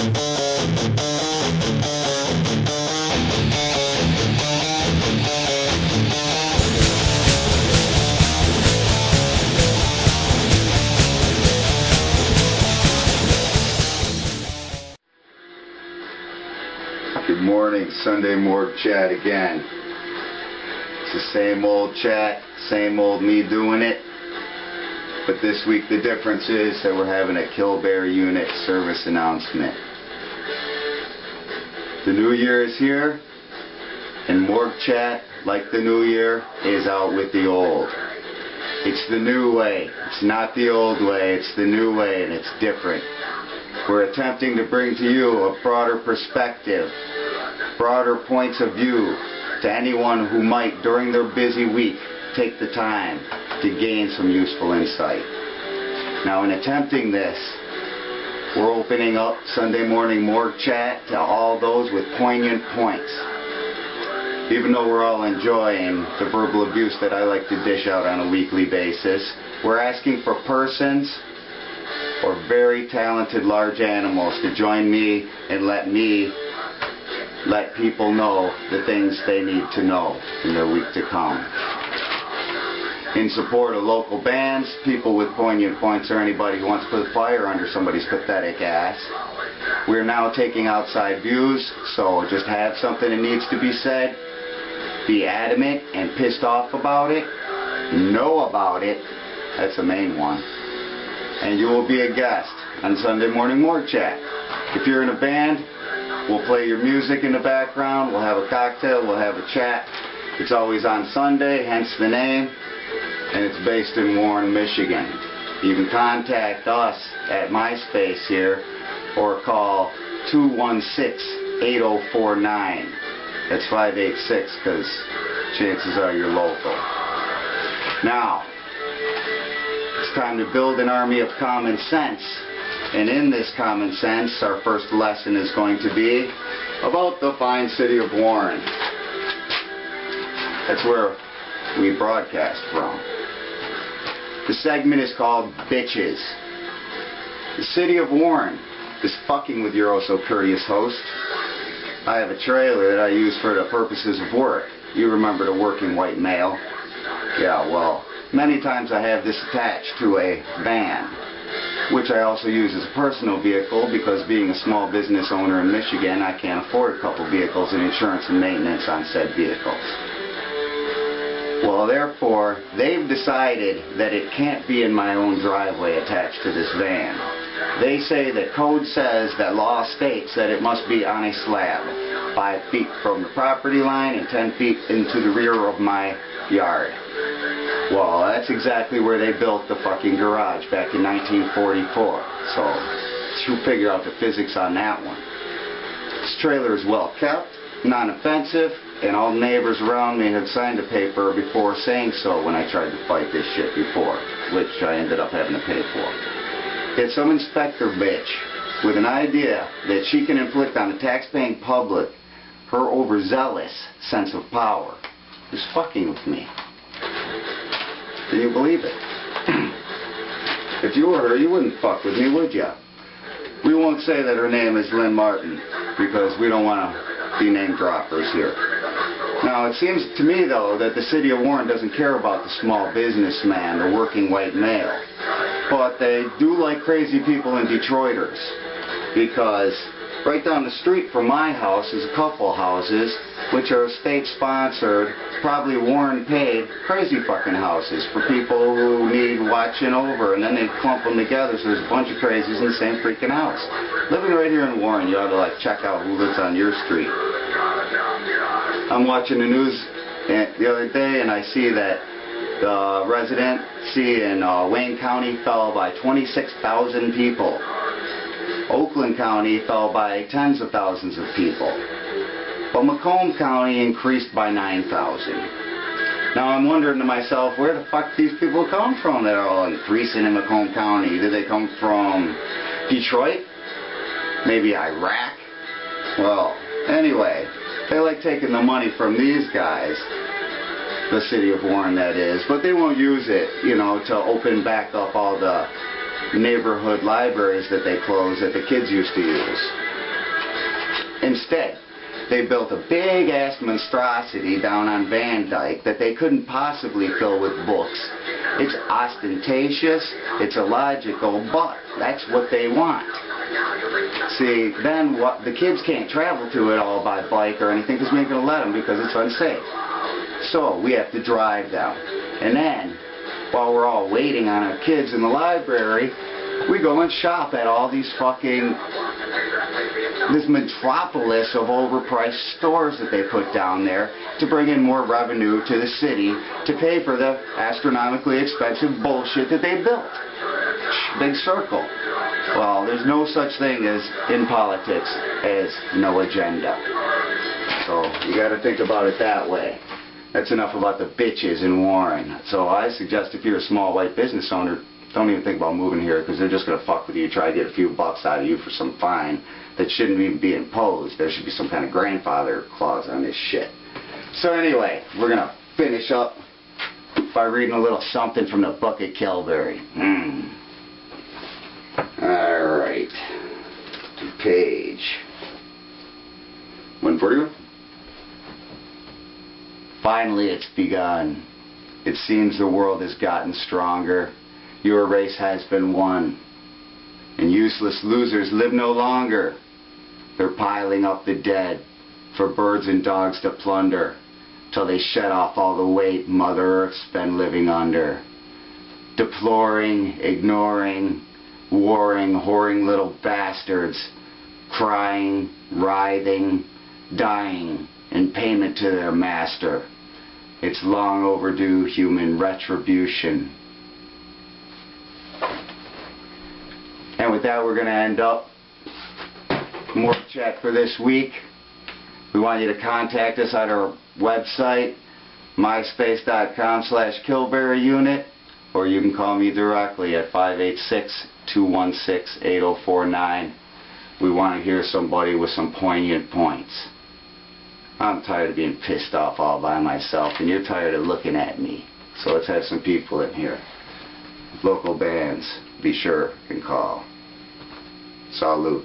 Good morning, Sunday Morgue Chat again. It's the same old chat, same old me doing it. But this week the difference is that we're having a Kill Bear unit service announcement. The new year is here, and Morgue Chat, like the new year, is out with the old. It's the new way. It's not the old way, it's the new way, and it's different. We're attempting to bring to you a broader perspective, broader points of view to anyone who might, during their busy week, take the time to gain some useful insight. Now, in attempting this, we're opening up Sunday Morning Morgue Chat to all those with poignant points. Even though we're all enjoying the verbal abuse that I like to dish out on a weekly basis, we're asking for persons or very talented large animals to join me and let people know the things they need to know in their week to come. In support of local bands, people with poignant points, or anybody who wants to put fire under somebody's pathetic ass, we're now taking outside views, so just have something that needs to be said, be adamant and pissed off about it, know about it, that's the main one, and you will be a guest on Sunday Morning Morgue Chat. If you're in a band, we'll play your music in the background, we'll have a cocktail, we'll have a chat. It's always on Sunday, hence the name, and it's based in Warren, Michigan. You can contact us at MySpace here or call 216-8049. That's 586 because chances are you're local. Now, it's time to build an army of common sense. And in this common sense, our first lesson is going to be about the fine city of Warren. That's where we broadcast from. The segment is called Bitches. The city of Warren is fucking with your oh-so-courteous host. I have a trailer that I use for the purposes of work. You remember the working white male? Yeah, well, many times I have this attached to a van, which I also use as a personal vehicle because being a small business owner in Michigan, I can't afford a couple vehicles and insurance and maintenance on said vehicles. Well, therefore, they've decided that it can't be in my own driveway attached to this van. They say that code says that law states that it must be on a slab, 5 feet from the property line and 10 feet into the rear of my yard. Well, that's exactly where they built the fucking garage back in 1944. So, you figure out the physics on that one. This trailer is well kept, non-offensive, and all the neighbors around me had signed a paper before saying so when I tried to fight this shit before, which I ended up having to pay for. It's some inspector bitch with an idea that she can inflict on the taxpaying public her overzealous sense of power is fucking with me. Can you believe it? If you were her, you wouldn't fuck with me, would ya? We won't say that her name is Lynn Martin because we don't want to be name droppers here. Now, it seems to me, though, that the city of Warren doesn't care about the small businessman, the working white male. But they do like crazy people and Detroiters. Because right down the street from my house is a couple houses which are state-sponsored, probably Warren-paid, crazy fucking houses for people who need watching over. And then they clump them together so there's a bunch of crazies in the same freaking house. Living right here in Warren, you ought to check out who lives on your street. I'm watching the news the other day and I see that the residency in Wayne County fell by 26,000 people. Oakland County fell by tens of thousands of people. But Macomb County increased by 9,000. Now I'm wondering to myself, where the fuck these people come from that are all increasing in Macomb County? Do they come from Detroit? Maybe Iraq? Well, anyway, they like taking the money from these guys, the city of Warren that is, but they won't use it, you know, to open back up all the neighborhood libraries that they closed that the kids used to use. Instead, they built a big-ass monstrosity down on Van Dyke that they couldn't possibly fill with books. It's ostentatious, it's illogical, but that's what they want. See, then the kids can't travel to it all by bike or anything because we ain't going to let them because it's unsafe. So we have to drive them. And then, while we're all waiting on our kids in the library, we go and shop at all these this metropolis of overpriced stores that they put down there to bring in more revenue to the city to pay for the astronomically expensive bullshit that they built. Big circle. Well, there's no such thing as, in politics, as no agenda. So you got to think about it that way. That's enough about the bitches in Warren. So I suggest if you're a small white business owner, don't even think about moving here because they're just going to fuck with you, try to get a few bucks out of you for some fine that shouldn't even be imposed. There should be some kind of grandfather clause on this shit. So anyway, we're going to finish up by reading a little something from the Book of Kilberry. Alright. Page 141. Finally it's begun. It seems the world has gotten stronger. Your race has been won. And useless losers live no longer. They're piling up the dead for birds and dogs to plunder till they shed off all the weight Mother Earth's been living under. Deploring, ignoring, warring, whoring little bastards, crying, writhing, dying in payment to their master. It's long overdue human retribution. And with that, we're going to end up more chat for this week. We want you to contact us at our website, myspace.com/KilberryUnit, or you can call me directly at 586-216-8049. We want to hear somebody with some poignant points. I'm tired of being pissed off all by myself, and you're tired of looking at me. So let's have some people in here. Local bands, be sure and call. Salute.